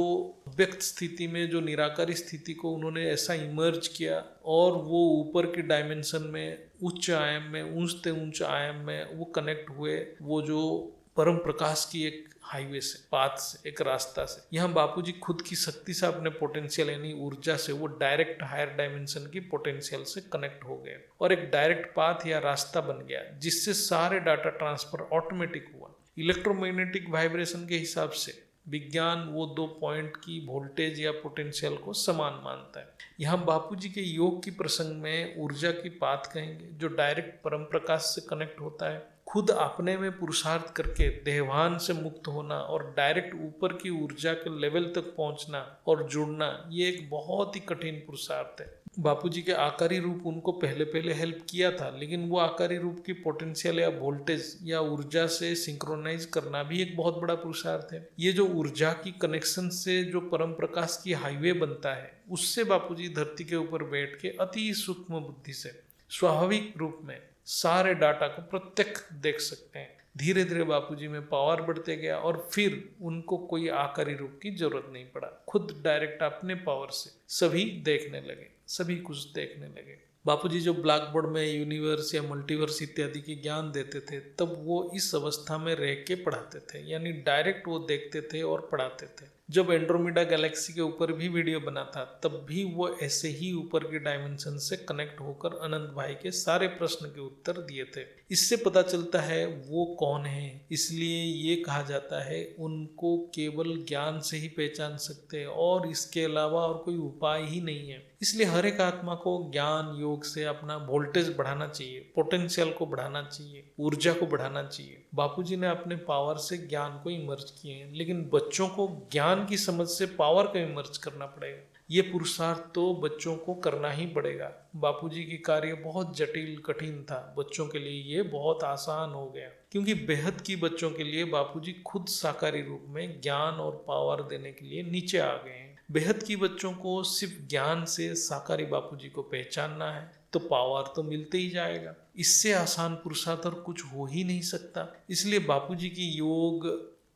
व्यक्त स्थिति में, जो निराकारी स्थिति को उन्होंने ऐसा इमर्ज किया और वो ऊपर की डायमेंशन में, उच्च आयाम में, ऊंचते ऊंच आयाम में वो कनेक्ट हुए, वो जो परम प्रकाश की एक हाईवे से, पाथ से, एक रास्ता से। यहाँ बापूजी खुद की शक्ति से, अपने पोटेंशियल यानी ऊर्जा से वो डायरेक्ट हायर डायमेंशन की पोटेंशियल से कनेक्ट हो गए और एक डायरेक्ट पाथ या रास्ता बन गया, जिससे सारे डाटा ट्रांसफर ऑटोमेटिक हुआ। इलेक्ट्रोमैग्नेटिक वाइब्रेशन के हिसाब से विज्ञान वो दो पॉइंट की वोल्टेज या पोटेंशियल को समान मानता है। यहाँ बापूजी के योग की प्रसंग में ऊर्जा की पाथ कहेंगे जो डायरेक्ट परम प्रकाश से कनेक्ट होता है। खुद अपने में पुरुषार्थ करके देहभान से मुक्त होना और डायरेक्ट ऊपर की ऊर्जा के लेवल तक पहुंचना और जुड़ना, ये एक बहुत ही कठिन पुरुषार्थ है। बापूजी के आकारी रूप उनको पहले पहले हेल्प किया था, लेकिन वो आकारी रूप की पोटेंशियल या वोल्टेज या ऊर्जा से सिंक्रोनाइज करना भी एक बहुत बड़ा पुरुषार्थ है। ये जो ऊर्जा की कनेक्शन से जो परम प्रकाश की हाईवे बनता है, उससे बापूजी धरती के ऊपर बैठ के अति सूक्ष्म बुद्धि से स्वाभाविक रूप में सारे डाटा को प्रत्यक्ष देख सकते हैं। धीरे धीरे बापूजी में पावर बढ़ते गया और फिर उनको कोई आकारी रूप की जरूरत नहीं पड़ा, खुद डायरेक्ट अपने पावर से सभी देखने लगे, सभी कुछ देखने लगे। बापूजी जो ब्लैक बोर्ड में यूनिवर्स या मल्टीवर्स इत्यादि के ज्ञान देते थे, तब वो इस अवस्था में रह के पढ़ाते थे, यानी डायरेक्ट वो देखते थे और पढ़ाते थे। जब एंड्रोमेडा गैलेक्सी के ऊपर भी वीडियो बना था, तब भी वो ऐसे ही ऊपर के डायमेंशन से कनेक्ट होकर अनंत भाई के सारे प्रश्न के उत्तर दिए थे। इससे पता चलता है वो कौन है। इसलिए ये कहा जाता है उनको केवल ज्ञान से ही पहचान सकते हैं और इसके अलावा और कोई उपाय ही नहीं है। इसलिए हर एक आत्मा को ज्ञान योग से अपना वोल्टेज बढ़ाना चाहिए, पोटेंशियल को बढ़ाना चाहिए, ऊर्जा को बढ़ाना चाहिए। बापूजी ने अपने पावर से ज्ञान को इमर्ज किए हैं, लेकिन बच्चों को ज्ञान की समझ से पावर को इमर्ज करना पड़ेगा। ये पुरुषार्थ तो बच्चों को करना ही पड़ेगा। बापूजी की कार्य बहुत जटिल कठिन था, बच्चों के लिए ये बहुत आसान हो गया, क्योंकि बेहद की बच्चों के लिए बापूजी खुद साकारी रूप में ज्ञान और पावर देने के लिए नीचे आ गए हैं। बेहद की बच्चों को सिर्फ ज्ञान से साकारी बापूजी को पहचानना है तो पावर तो मिलते ही जाएगा। इससे आसान पुरुषार्थ और कुछ हो ही नहीं सकता। इसलिए बापूजी की योग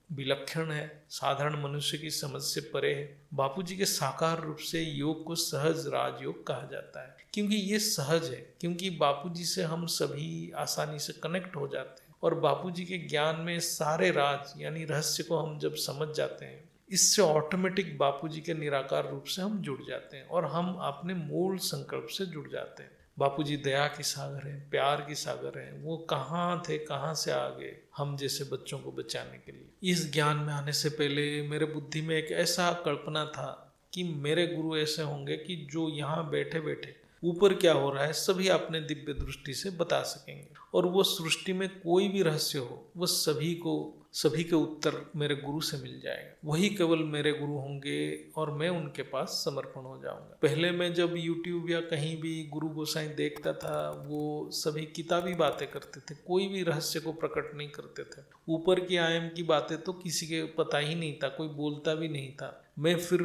विलक्षण है, साधारण मनुष्य की समझ से परे है। बापूजी के साकार रूप से योग को सहज राजयोग कहा जाता है, क्योंकि ये सहज है, क्योंकि बापूजी से हम सभी आसानी से कनेक्ट हो जाते हैं और बापूजी के ज्ञान में सारे राज यानी रहस्य को हम जब समझ जाते हैं, इससे ऑटोमेटिक बापूजी के निराकार रूप से हम जुड़ जाते हैं और हम अपने मूल संकल्प से जुड़ जाते हैं। बापूजी दया की सागर हैं, प्यार की सागर हैं। वो कहाँ थे, कहाँ से आ गए हम जैसे बच्चों को बचाने के लिए। इस ज्ञान में आने से पहले मेरे बुद्धि में एक ऐसा कल्पना था कि मेरे गुरु ऐसे होंगे कि जो यहाँ बैठे बैठे ऊपर क्या हो रहा है सभी अपने दिव्य दृष्टि से बता सकेंगे, और वो सृष्टि में कोई भी रहस्य हो वो सभी के उत्तर मेरे गुरु से मिल जाएगा। वही केवल मेरे गुरु होंगे और मैं उनके पास समर्पण हो जाऊंगा। पहले मैं जब YouTube या कहीं भी गुरु गोसाई देखता था, वो सभी किताबी बातें करते थे, कोई भी रहस्य को प्रकट नहीं करते थे। ऊपर की आयम की बातें तो किसी के पता ही नहीं था, कोई बोलता भी नहीं था। मैं फिर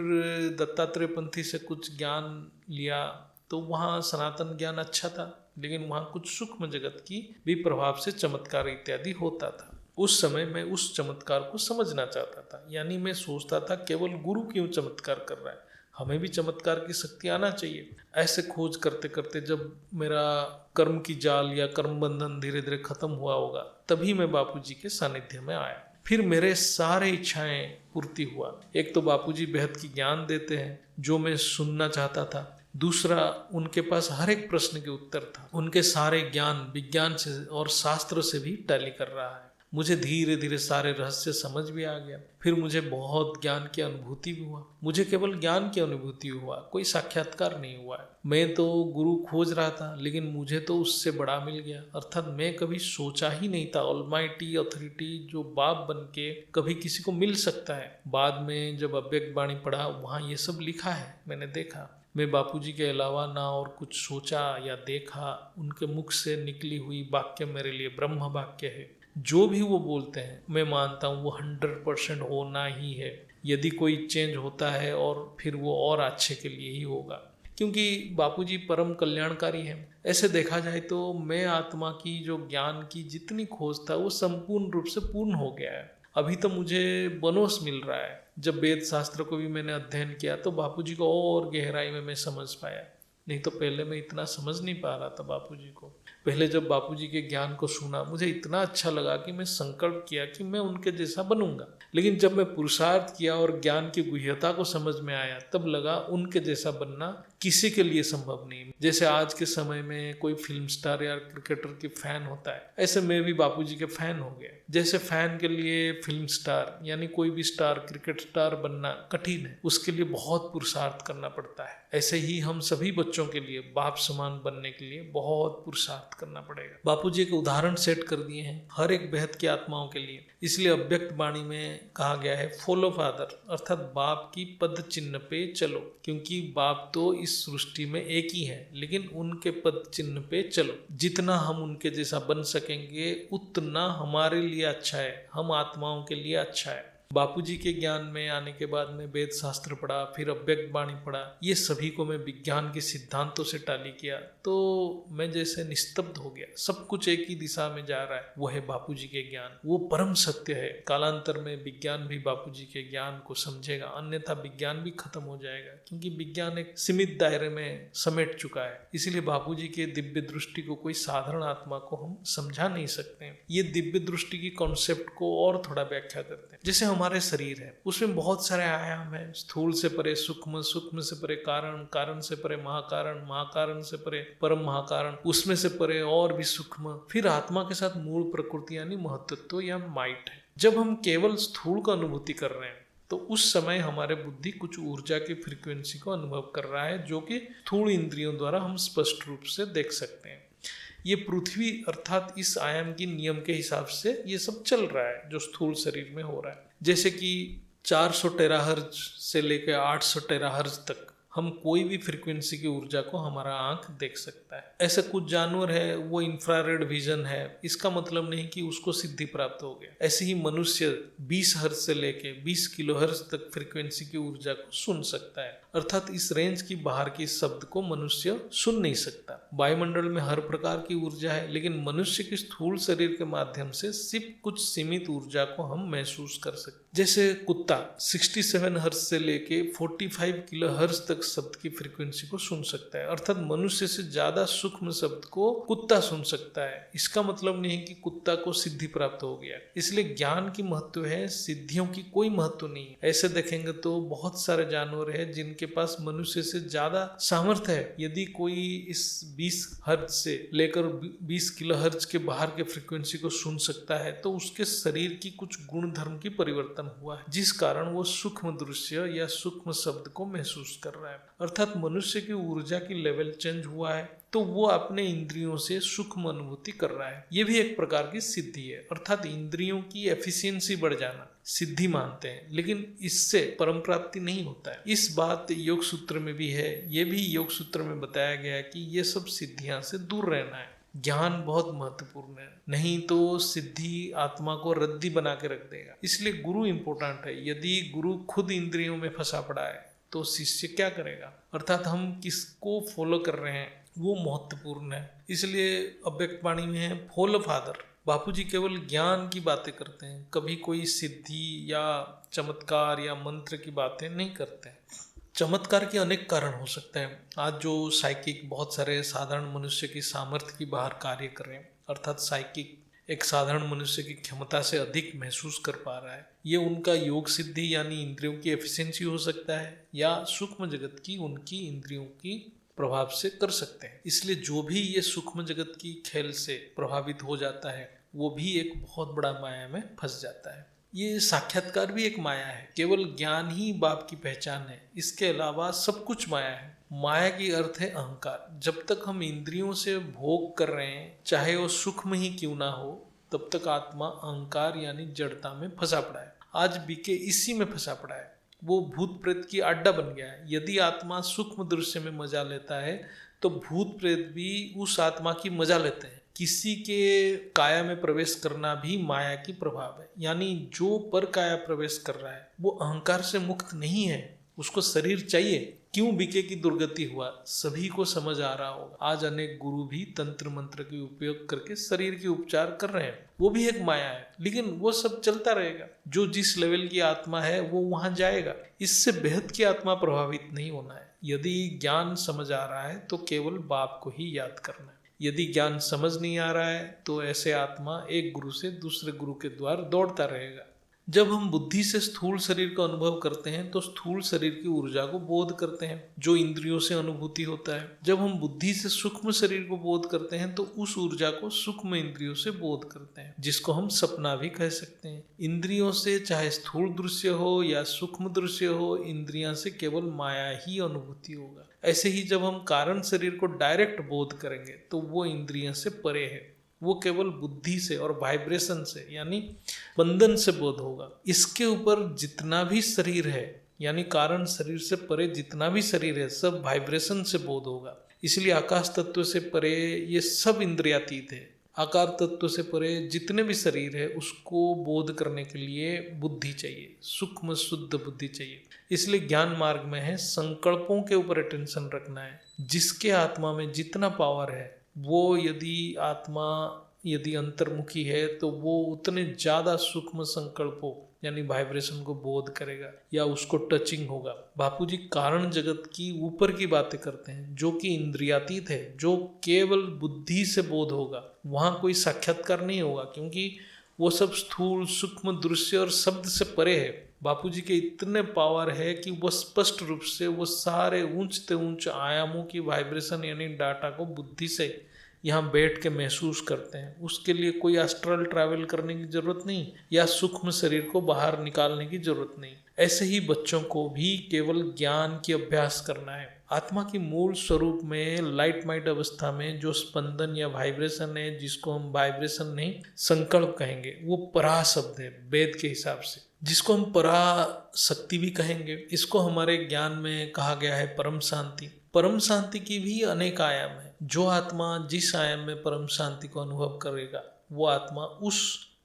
दत्तात्रेय पंथी से कुछ ज्ञान लिया तो वहाँ सनातन ज्ञान अच्छा था, लेकिन वहाँ कुछ सूक्ष्म जगत की भी प्रभाव से चमत्कार इत्यादि होता था। उस समय मैं उस चमत्कार को समझना चाहता था, यानी मैं सोचता था केवल गुरु क्यों चमत्कार कर रहा है, हमें भी चमत्कार की शक्ति आना चाहिए। ऐसे खोज करते करते जब मेरा कर्म की जाल या कर्म बंधन धीरे धीरे खत्म हुआ होगा, तभी मैं बापूजी के सानिध्य में आया। फिर मेरे सारे इच्छाएं पूर्ति हुआ। एक तो बापूजी बेहद की ज्ञान देते हैं जो मैं सुनना चाहता था, दूसरा उनके पास हर एक प्रश्न के उत्तर था। उनके सारे ज्ञान विज्ञान से और शास्त्र से भी टैली कर रहा है। मुझे धीरे धीरे सारे रहस्य समझ भी आ गया। फिर मुझे बहुत ज्ञान की अनुभूति भी हुआ। मुझे केवल ज्ञान की अनुभूति हुआ, कोई साक्षात्कार नहीं हुआ है। मैं तो गुरु खोज रहा था, लेकिन मुझे तो उससे बड़ा मिल गया। अर्थात मैं कभी सोचा ही नहीं था ऑलमाइटी अथॉरिटी जो बाप बन के कभी किसी को मिल सकता है। बाद में जब अव्यक्त वाणी पढ़ा, वहाँ ये सब लिखा है, मैंने देखा। मैं बापूजी के अलावा ना और कुछ सोचा या देखा। उनके मुख से निकली हुई वाक्य मेरे लिए ब्रह्म वाक्य है। जो भी वो बोलते हैं मैं मानता हूँ वो 100% होना ही है। यदि कोई चेंज होता है और फिर वो और अच्छे के लिए ही होगा, क्योंकि बापूजी परम कल्याणकारी हैं। ऐसे देखा जाए तो मैं आत्मा की जो ज्ञान की जितनी खोज था वो संपूर्ण रूप से पूर्ण हो गया है। अभी तो मुझे बनोस मिल रहा है। जब वेद शास्त्र को भी मैंने अध्ययन किया तो बापूजी को और गहराई में मैं समझ पाया, नहीं तो पहले मैं इतना समझ नहीं पा रहा था बापूजी को। पहले जब बापूजी के ज्ञान को सुना मुझे इतना अच्छा लगा कि मैं संकल्प किया कि मैं उनके जैसा बनूंगा। लेकिन जब मैं पुरुषार्थ किया और ज्ञान की गुह्यता को समझ में आया, तब लगा उनके जैसा बनना किसी के लिए संभव नहीं। जैसे आज के समय में कोई फिल्म स्टार या क्रिकेटर की फैन होता है, ऐसे मैं भी बापूजी के फैन हो गया। जैसे फैन के लिए फिल्म स्टार यानी कोई भी स्टार, क्रिकेट स्टार बनना कठिन है, उसके लिए बहुत पुरुषार्थ करना पड़ता है। ऐसे ही हम सभी बच्चों बच्चों के लिए, बाप समान बनने के लिए बहुत पुरुषार्थ करना पड़ेगा। बापूजी एक उदाहरण सेट कर दिए हैं हर एक बेहद की आत्माओं के लिए। इसलिए अव्यक्त वाणी में कहा गया है फॉलो फादर, अर्थात बाप की पद चिन्ह पे चलो, क्योंकि बाप तो इस सृष्टि में एक ही है, लेकिन उनके पद चिन्ह पे चलो। जितना हम उनके जैसा बन सकेंगे उतना हमारे लिए अच्छा है, हम आत्माओं के लिए अच्छा है। बापूजी के ज्ञान में आने के बाद में वेद शास्त्र पढ़ा, फिर अव्यक्त वाणी पढ़ा, ये सभी को मैं विज्ञान के सिद्धांतों से टाली किया, तो मैं जैसे निस्तब्ध हो गया। सब कुछ एक ही दिशा में जा रहा है, वो है बापूजी के ज्ञान, वो परम सत्य है। कालांतर में विज्ञान भी बापूजी के ज्ञान को समझेगा, अन्यथा विज्ञान भी खत्म हो जाएगा, क्योंकि विज्ञान एक सीमित दायरे में समेट चुका है। इसलिए बापूजी के दिव्य दृष्टि को कोई साधारण आत्मा को हम समझा नहीं सकते। ये दिव्य दृष्टि की कॉन्सेप्ट को और थोड़ा व्याख्या करते हैं। जैसे हमारे शरीर है, उसमें बहुत सारे आयाम है, स्थूल से परे सूक्ष्म, सूक्ष्म से परे कारण, कारण से परे महाकारण, महाकारण से परे परम महाकारण, उसमें से परे और भी सूक्ष्म, फिर आत्मा के साथ मूल प्रकृति यानी महत्त्व या माइट है। जब हम केवल स्थूल का अनुभूति कर रहे हैं तो उस समय हमारे बुद्धि कुछ ऊर्जा की फ्रीक्वेंसी को अनुभव कर रहा है, जो कि स्थूल इंद्रियों द्वारा हम स्पष्ट रूप से देख सकते हैं। ये पृथ्वी अर्थात इस आयाम की नियम के हिसाब से ये सब चल रहा है जो स्थूल शरीर में हो रहा है। जैसे कि 400 टेराहर्ट्ज से लेकर 800 टेराहर्ट्ज तक हम कोई भी फ्रीक्वेंसी की ऊर्जा को हमारा आंख देख सकता है। ऐसे कुछ जानवर है वो इंफ्रारेड विजन है, इसका मतलब नहीं कि उसको सिद्धि प्राप्त हो गया। ऐसे ही मनुष्य 20 हर्ट्ज से लेके 20 किलोहर्ट्ज तक फ्रीक्वेंसी की ऊर्जा को सुन सकता है, अर्थात इस रेंज की बाहर की शब्द को मनुष्य सुन नहीं सकता। वायुमंडल में हर प्रकार की ऊर्जा है, लेकिन मनुष्य के स्थूल शरीर के माध्यम से सिर्फ कुछ सीमित ऊर्जा को हम महसूस कर सकते। जैसे कुत्ता 67 हर्ट्ज से लेके 45 किलो हर्ट्ज तक शब्द की फ्रीक्वेंसी को सुन सकता है, अर्थात मनुष्य से ज्यादा सूक्ष्म शब्द को कुत्ता सुन सकता है। इसका मतलब नहीं कि कुत्ता को सिद्धि प्राप्त हो गया। इसलिए ज्ञान की महत्व है, सिद्धियों की कोई महत्व नहीं है। ऐसे देखेंगे तो बहुत सारे जानवर है जिनके पास मनुष्य से ज्यादा सामर्थ्य है। यदि कोई इस 20 हर्ट्ज से लेकर 20 किलो हर्ट्ज के बाहर के फ्रीक्वेंसी को सुन सकता है, तो उसके शरीर की कुछ गुण धर्म की परिवर्तन हुआ है, जिस कारण वो सूक्ष्म दृश्य या सूक्ष्म शब्द को महसूस कर रहा है। अर्थात मनुष्य की ऊर्जा की लेवल चेंज हुआ है, तो वो अपने इंद्रियों से सूक्ष्म अनुभूति कर रहा है। ये भी एक प्रकार की सिद्धि है, अर्थात इंद्रियों की एफिशिएंसी बढ़ जाना सिद्धि मानते हैं, लेकिन इससे परम प्राप्ति नहीं होता है। इस बात योग सूत्र में भी है, ये भी योग सूत्र में बताया गया है कि ये सब सिद्धियां से दूर रहना है। ज्ञान बहुत महत्वपूर्ण है, नहीं तो सिद्धि आत्मा को रद्दी बना के रख देगा। इसलिए गुरु इंपॉर्टेंट है। यदि गुरु खुद इंद्रियों में फंसा पड़ा है तो शिष्य क्या करेगा, अर्थात हम किसको फॉलो कर रहे हैं वो महत्वपूर्ण है। इसलिए अव्यक्त वाणी में है फॉलो फादर। बापूजी केवल ज्ञान की बातें करते हैं, कभी कोई सिद्धि या चमत्कार या मंत्र की बातें नहीं करते हैं। चमत्कार के अनेक कारण हो सकते हैं। आज जो साइकिक बहुत सारे साधारण मनुष्य की सामर्थ्य की बाहर कार्य कर रहे हैं, अर्थात साइकिक एक साधारण मनुष्य की क्षमता से अधिक महसूस कर पा रहा है, ये उनका योग सिद्धि यानी इंद्रियों की एफिशिएंसी हो सकता है, या सूक्ष्म जगत की उनकी इंद्रियों की प्रभाव से कर सकते हैं। इसलिए जो भी ये सूक्ष्म जगत की खेल से प्रभावित हो जाता है वो भी एक बहुत बड़ा माया में फंस जाता है। ये साक्षात्कार भी एक माया है। केवल ज्ञान ही बाप की पहचान है, इसके अलावा सब कुछ माया है। माया की अर्थ है अहंकार। जब तक हम इंद्रियों से भोग कर रहे हैं, चाहे वो सूक्ष्म ही क्यों ना हो, तब तक आत्मा अहंकार यानी जड़ता में फंसा पड़ा है। आज बीके इसी में फंसा पड़ा है, वो भूत प्रेत की अड्डा बन गया है। यदि आत्मा सूक्ष्म दृश्य में मजा लेता है तो भूत प्रेत भी उस आत्मा की मजा लेते हैं। किसी के काया में प्रवेश करना भी माया की प्रभाव है, यानी जो पर काया प्रवेश कर रहा है वो अहंकार से मुक्त नहीं है, उसको शरीर चाहिए। क्यों बीके की दुर्गति हुआ सभी को समझ आ रहा होगा। आज अनेक गुरु भी तंत्र मंत्र के उपयोग करके शरीर के उपचार कर रहे हैं, वो भी एक माया है, लेकिन वो सब चलता रहेगा। जो जिस लेवल की आत्मा है वो वहां जाएगा। इससे बेहद की आत्मा प्रभावित नहीं होना है। यदि ज्ञान समझ आ रहा है तो केवल बाप को ही याद करना है। यदि ज्ञान समझ नहीं आ रहा है तो ऐसे आत्मा एक गुरु से दूसरे गुरु के द्वार दौड़ता रहेगा। जब हम बुद्धि से स्थूल शरीर का अनुभव करते हैं तो स्थूल शरीर की ऊर्जा को बोध करते हैं, जो इंद्रियों से अनुभूति होता है। जब हम बुद्धि से सूक्ष्म शरीर को बोध करते हैं तो उस ऊर्जा को सूक्ष्म इंद्रियों से बोध करते हैं, जिसको हम सपना भी कह सकते हैं। इंद्रियों से चाहे स्थूल दृश्य हो या सूक्ष्म दृश्य हो, इंद्रियां से केवल माया ही अनुभूति होगा। ऐसे ही जब हम कारण शरीर को डायरेक्ट बोध करेंगे तो वो इंद्रियों से परे है, वो केवल बुद्धि से और वाइब्रेशन से यानी बंधन से बोध होगा। इसके ऊपर जितना भी शरीर है यानी कारण शरीर से परे जितना भी शरीर है सब वाइब्रेशन से बोध होगा। इसलिए आकाश तत्व से परे ये सब इंद्रियातीत है। आकार तत्व से परे जितने भी शरीर है उसको बोध करने के लिए बुद्धि चाहिए, सूक्ष्म शुद्ध बुद्धि चाहिए। इसलिए ज्ञान मार्ग में है संकल्पों के ऊपर अटेंशन रखना है। जिसके आत्मा में जितना पावर है वो यदि अंतर्मुखी है तो वो उतने ज्यादा सूक्ष्म संकल्पों यानी वाइब्रेशन को बोध करेगा या उसको टचिंग होगा। बापूजी कारण जगत की ऊपर की बातें करते हैं जो कि इंद्रियातीत है, जो केवल बुद्धि से बोध होगा। वहां कोई साक्षात्कार नहीं होगा क्योंकि वो सब स्थूल सूक्ष्म दृश्य और शब्द से परे है। बापूजी के इतने पावर है कि वो स्पष्ट रूप से वो सारे ऊंचते ऊंच आयामों की वाइब्रेशन यानी डाटा को बुद्धि से यहाँ बैठ के महसूस करते हैं। उसके लिए कोई एस्ट्रल ट्रैवल करने की जरूरत नहीं या सूक्ष्म शरीर को बाहर निकालने की जरूरत नहीं। ऐसे ही बच्चों को भी केवल ज्ञान की अभ्यास करना है। आत्मा की मूल स्वरूप में लाइट माइट अवस्था में जो स्पंदन या वाइब्रेशन है, जिसको हम वाइब्रेशन नहीं संकल्प कहेंगे, वो परा शब्द है वेद के हिसाब से, जिसको हम परा शक्ति भी कहेंगे। इसको हमारे ज्ञान में कहा गया है परम शांति। परम शांति की भी अनेक आयाम है। जो आत्मा जिस आयाम में परम शांति को अनुभव करेगा वो आत्मा उस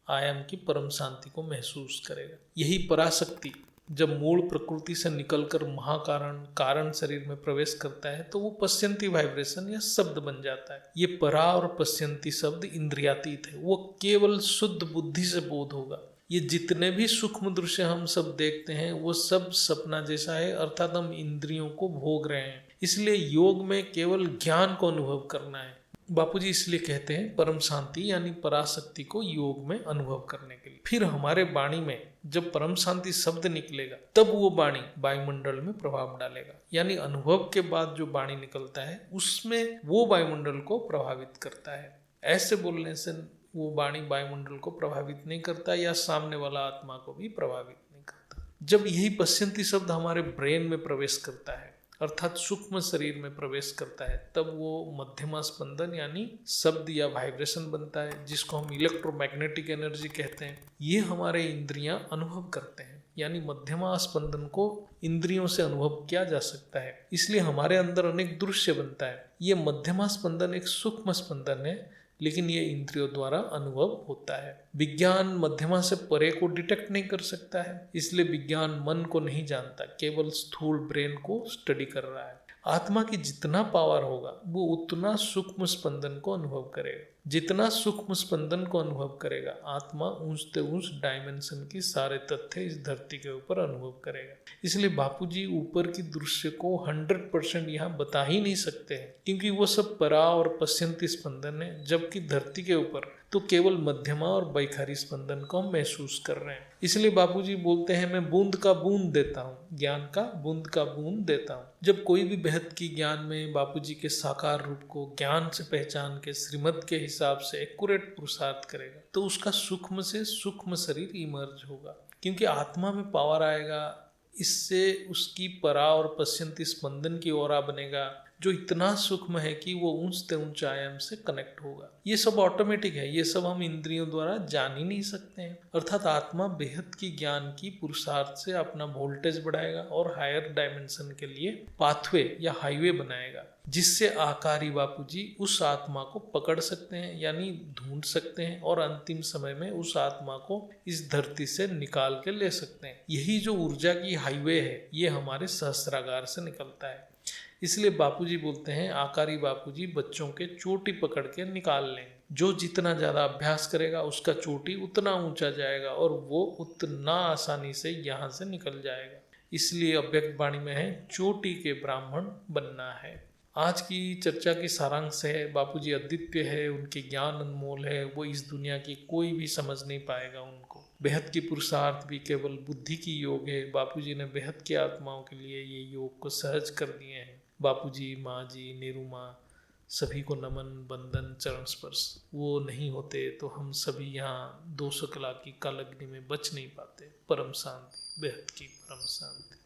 आयाम की परम शांति को महसूस करेगा। यही पराशक्ति जब मूल प्रकृति से निकलकर महाकारण कारण शरीर में प्रवेश करता है तो वो पश्यंती वाइब्रेशन या शब्द बन जाता है। ये परा और पश्यंती शब्द इंद्रियातीत है, वो केवल शुद्ध बुद्धि से बोध होगा। ये जितने भी सूक्ष्म दृश्य हम सब देखते हैं वो सब सपना जैसा है, अर्थात हम इंद्रियों को भोग रहे हैं। इसलिए योग में केवल ज्ञान को अनुभव करना है। बापूजी इसलिए कहते हैं परम शांति यानी पराशक्ति को योग में अनुभव करने के लिए। फिर हमारे वाणी में जब परम शांति शब्द निकलेगा तब वो वाणी वायुमंडल में प्रभाव डालेगा, यानी अनुभव के बाद जो वाणी निकलता है उसमें वो वायुमंडल को प्रभावित करता है। ऐसे बोलने से वो वाणी वायुमंडल को प्रभावित नहीं करता या सामने वाला आत्मा को भी प्रभावित नहीं करता। जब यही पश्यंती शब्द हमारे ब्रेन में प्रवेश करता है अर्थात सूक्ष्म शरीर में प्रवेश करता है तब वो मध्यमा स्पंदन यानी शब्द या वाइब्रेशन बनता है, जिसको हम इलेक्ट्रोमैग्नेटिक एनर्जी कहते हैं। ये हमारे इंद्रियां अनुभव करते हैं, यानी मध्यमा स्पंदन को इंद्रियों से अनुभव किया जा सकता है। इसलिए हमारे अंदर अनेक दृश्य बनता है। ये मध्यमा स्पंदन एक सूक्ष्म स्पंदन है लेकिन ये इंद्रियों द्वारा अनुभव होता है। विज्ञान मध्यमा से परे को डिटेक्ट नहीं कर सकता है, इसलिए विज्ञान मन को नहीं जानता, केवल स्थूल ब्रेन को स्टडी कर रहा है। आत्मा की जितना पावर होगा वो उतना सूक्ष्म स्पंदन को अनुभव करेगा। जितना सूक्ष्म स्पंदन को अनुभव करेगा आत्मा ऊंचते ऊंच डायमेंशन की सारे तथ्य इस धरती के ऊपर अनुभव करेगा। इसलिए बापूजी ऊपर की दृश्य को 100% यहाँ बता ही नहीं सकते हैं क्योंकि वो सब परा और पश्यंती स्पंदन है, जबकि धरती के ऊपर तो केवल मध्यमा और बैखारी स्पंदन को हम महसूस कर रहे हैं। इसलिए बापूजी बोलते हैं मैं बूंद का बूंद देता हूँ, ज्ञान का बूंद का बूंद देता हूँ। जब कोई भी बेहद की ज्ञान में बापूजी के साकार रूप को ज्ञान से पहचान के श्रीमत के हिसाब से एक्यूरेट पुरुषार्थ करेगा तो उसका सूक्ष्म से सूक्ष्म शरीर इमर्ज होगा, क्योंकि आत्मा में पावर आएगा। इससे उसकी परा और पश्यंती स्पंदन की ओरा बनेगा जो इतना सूक्ष्म है कि वो ऊंचते ऊंच आयाम से कनेक्ट होगा। ये सब ऑटोमेटिक है, ये सब हम इंद्रियों द्वारा जान ही नहीं सकते हैं। अर्थात आत्मा बेहद की ज्ञान की पुरुषार्थ से अपना वोल्टेज बढ़ाएगा और हायर डायमेंशन के लिए पाथवे या हाईवे बनाएगा, जिससे आकारी बापूजी उस आत्मा को पकड़ सकते हैं यानी ढूंढ सकते हैं और अंतिम समय में उस आत्मा को इस धरती से निकाल के ले सकते हैं। यही जो ऊर्जा की हाईवे है ये हमारे सहस्त्रागार से निकलता है। इसलिए बापूजी बोलते हैं आकारी बापूजी बच्चों के चोटी पकड़ के निकाल लें। जो जितना ज़्यादा अभ्यास करेगा उसका चोटी उतना ऊंचा जाएगा और वो उतना आसानी से यहाँ से निकल जाएगा। इसलिए अव्यक्त वाणी में है चोटी के ब्राह्मण बनना है। आज की चर्चा की सारांश है बापूजी अद्वितीय है, उनके ज्ञान अनमोल है, वो इस दुनिया की कोई भी समझ नहीं पाएगा उनको। बेहद की पुरुषार्थ भी केवल बुद्धि की योग है। बापूजी ने बेहद की आत्माओं के लिए ये योग को सहज कर दिए हैं। बापूजी, माँ जी, नीरू माँ सभी को नमन, बंदन, चरण स्पर्श। वो नहीं होते तो हम सभी यहाँ 200 कला की कालअग्नि में बच नहीं पाते। परम शांति, बेहद की परम शांति।